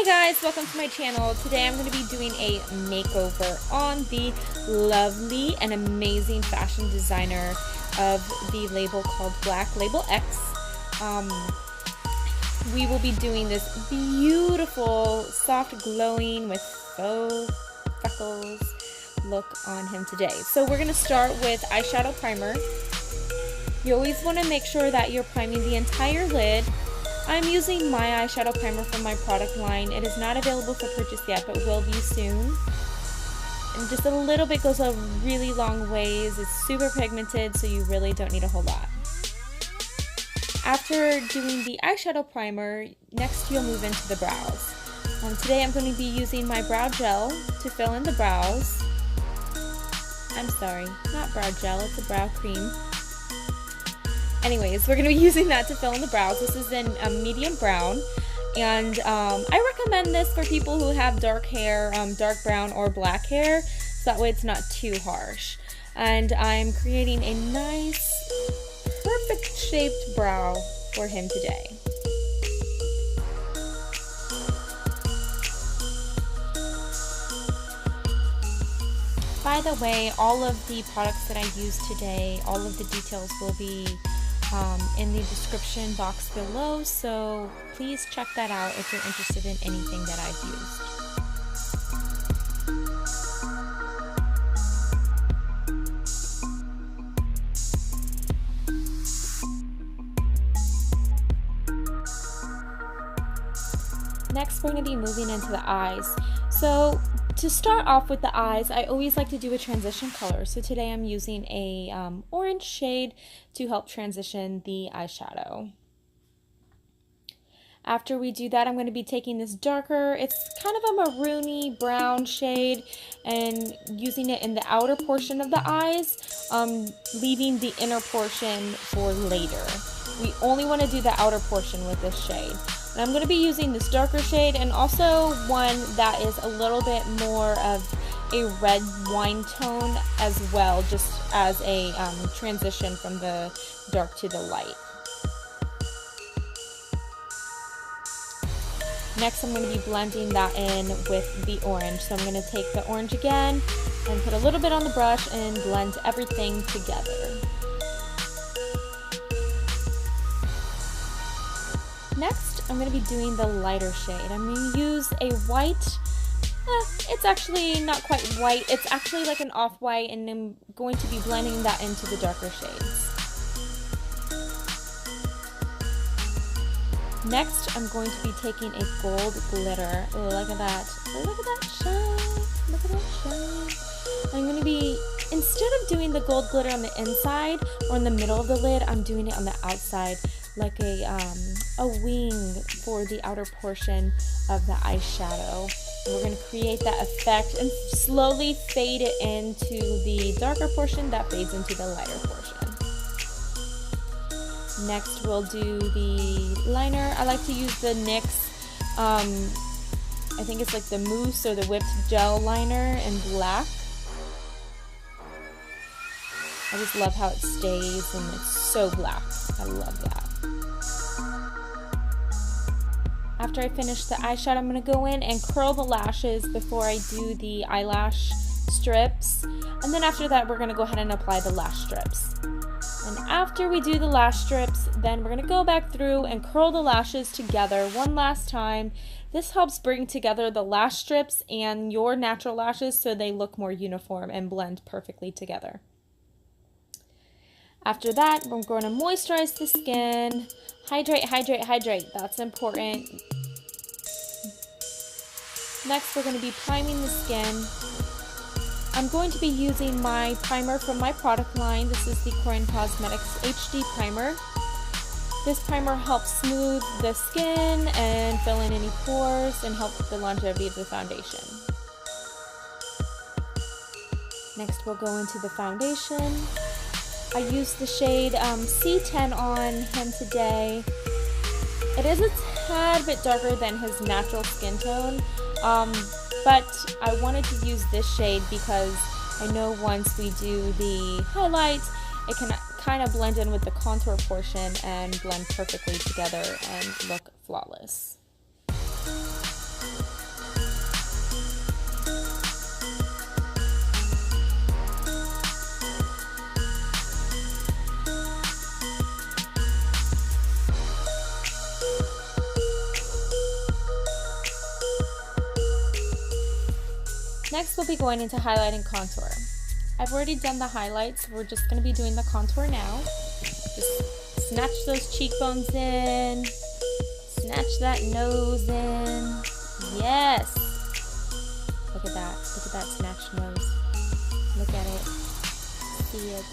guys, welcome to my channel. Today I'm going to be doing a makeover on the lovely and amazing fashion designer of the label called Black Label X. We will be doing this beautiful, soft, glowing with faux freckles look on him today. So we're going to start with eyeshadow primer. You always want to make sure that you're priming the entire lid. I'm using my eyeshadow primer from my product line. It is not available for purchase yet, but will be soon. And just a little bit goes a really long ways. It's super pigmented, so you really don't need a whole lot. After doing the eyeshadow primer, next you'll move into the brows. Today I'm going to be using my brow gel to fill in the brows. I'm sorry, not brow gel, it's a brow cream. Anyways, we're going to be using that to fill in the brows. This is in a medium brown, and I recommend this for people who have dark hair, dark brown or black hair, so that way it's not too harsh. And I'm creating a nice, perfect shaped brow for him today. By the way, all of the products that I use today, all of the details will be in the description box below, so please check that out if you're interested in anything that I've used. Next, we're going to be moving into the eyes. So to start off with the eyes, I always like to do a transition color. So today I'm using a orange shade to help transition the eyeshadow. After we do that, I'm going to be taking this darker, it's kind of a maroony brown shade, and using it in the outer portion of the eyes, leaving the inner portion for later. We only want to do the outer portion with this shade. And I'm going to be using this darker shade and also one that is a little bit more of a red wine tone as well, just as a transition from the dark to the light. Next, I'm going to be blending that in with the orange. So I'm going to take the orange again and put a little bit on the brush and blend everything together. Next, I'm going to be doing the lighter shade. I'm going to use a white, it's actually not quite white, it's actually like an off-white, and I'm going to be blending that into the darker shades. Next, I'm going to be taking a gold glitter. Look at that shine, look at that shine. I'm going to be, instead of doing the gold glitter on the inside or in the middle of the lid, I'm doing it on the outside, like a wing for the outer portion of the eyeshadow. And we're going to create that effect and slowly fade it into the darker portion that fades into the lighter portion. Next, we'll do the liner. I like to use the NYX, I think it's like the mousse or the whipped gel liner in black. I just love how it stays and it's so black. I love that. After I finish the eyeshadow, I'm going to go in and curl the lashes before I do the eyelash strips. And then after that, we're going to go ahead and apply the lash strips. And after we do the lash strips, then we're going to go back through and curl the lashes together one last time. This helps bring together the lash strips and your natural lashes so they look more uniform and blend perfectly together. After that, we're going to moisturize the skin. Hydrate, hydrate, hydrate. That's important. Next, we're going to be priming the skin. I'm going to be using my primer from my product line. This is the Corine Cosmetics HD Primer. This primer helps smooth the skin and fill in any pores and help with the longevity of the foundation. Next, we'll go into the foundation. I used the shade C10 on him today. It is a tad bit darker than his natural skin tone, but I wanted to use this shade because I know once we do the highlights, it can kind of blend in with the contour portion and blend perfectly together and look flawless. Next, we'll be going into highlight and contour. I've already done the highlights. We're just going to be doing the contour now. Just snatch those cheekbones in. Snatch that nose in. Yes! Look at that. Look at that snatched nose. Look at it. See it.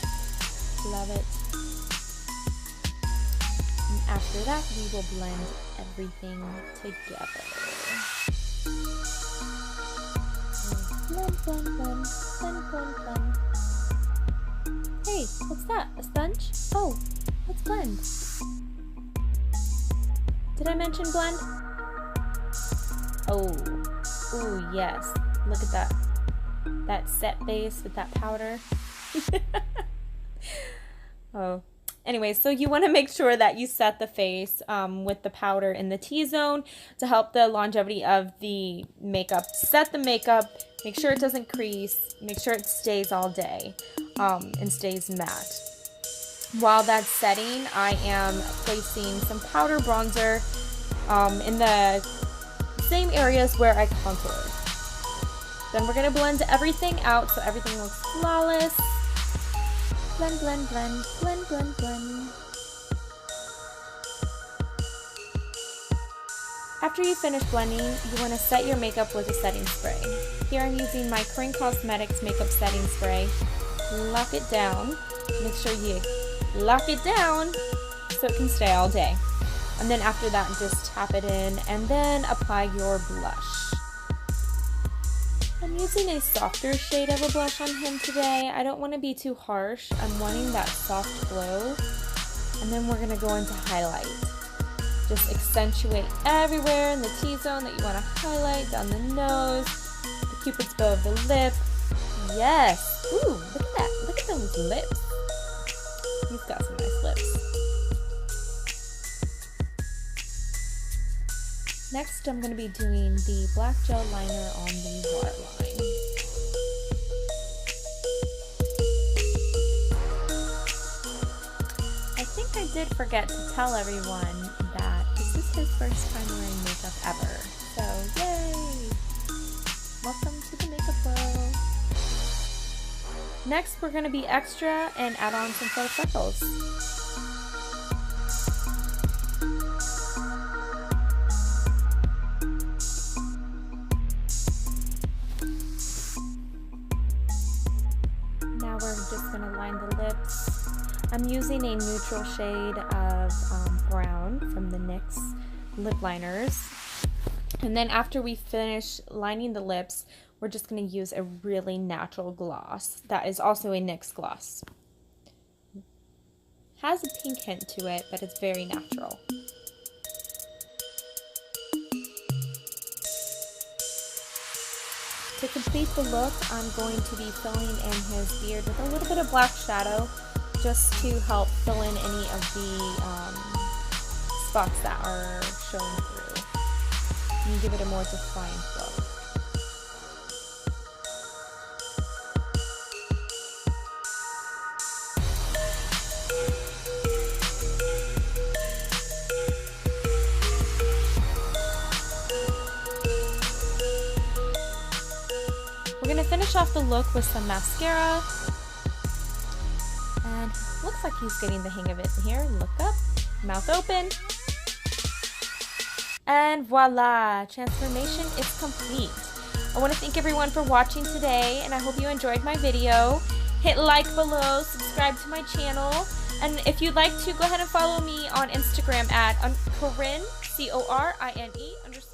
Love it. And after that, we will blend everything together. Blend, blend, blend, blend, blend, blend. Hey, what's that? A sponge? Oh, let's blend. Did I mention blend? Oh, ooh, yes. Look at that. That set base with that powder. Oh. Anyway, so you want to make sure that you set the face with the powder in the T-zone to help the longevity of the makeup. Set the makeup, make sure it doesn't crease, make sure it stays all day and stays matte. While that's setting, I am placing some powder bronzer in the same areas where I contoured. Then we're going to blend everything out so everything looks flawless. Blend, blend, blend, blend, blend, blend. After you finish blending, you want to set your makeup with a setting spray. Here I'm using my Corine Cosmetics makeup setting spray. Lock it down. Make sure you lock it down so it can stay all day. And then after that, just tap it in and then apply your blush. I'm using a softer shade of a blush on him today. I don't want to be too harsh. I'm wanting that soft glow. And then we're going to go into highlight. Just accentuate everywhere in the T-zone that you want to highlight, down the nose, the cupid's bow of the lip. Yes! Ooh, look at that. Look at those lips. He's got some nice lips. Next, I'm going to be doing the black gel liner on the waterline. I think I did forget to tell everyone that this is his first time wearing makeup ever. So, yay! Welcome to the makeup world. Next, we're going to be extra and add on some faux freckles. I'm using a neutral shade of brown from the NYX lip liners. And then after we finish lining the lips, we're just going to use a really natural gloss. That is also a NYX gloss. Has a pink hint to it, but it's very natural. To complete the look, I'm going to be filling in his beard with a little bit of black shadow, just to help fill in any of the spots that are showing through and give it a more defined look. We're going to finish off the look with some mascara. And looks like he's getting the hang of it here. Look up, mouth open. And voila, transformation is complete. I want to thank everyone for watching today, and I hope you enjoyed my video. Hit like below, subscribe to my channel, and if you'd like to, go ahead and follow me on Instagram at Corine, CORINE_.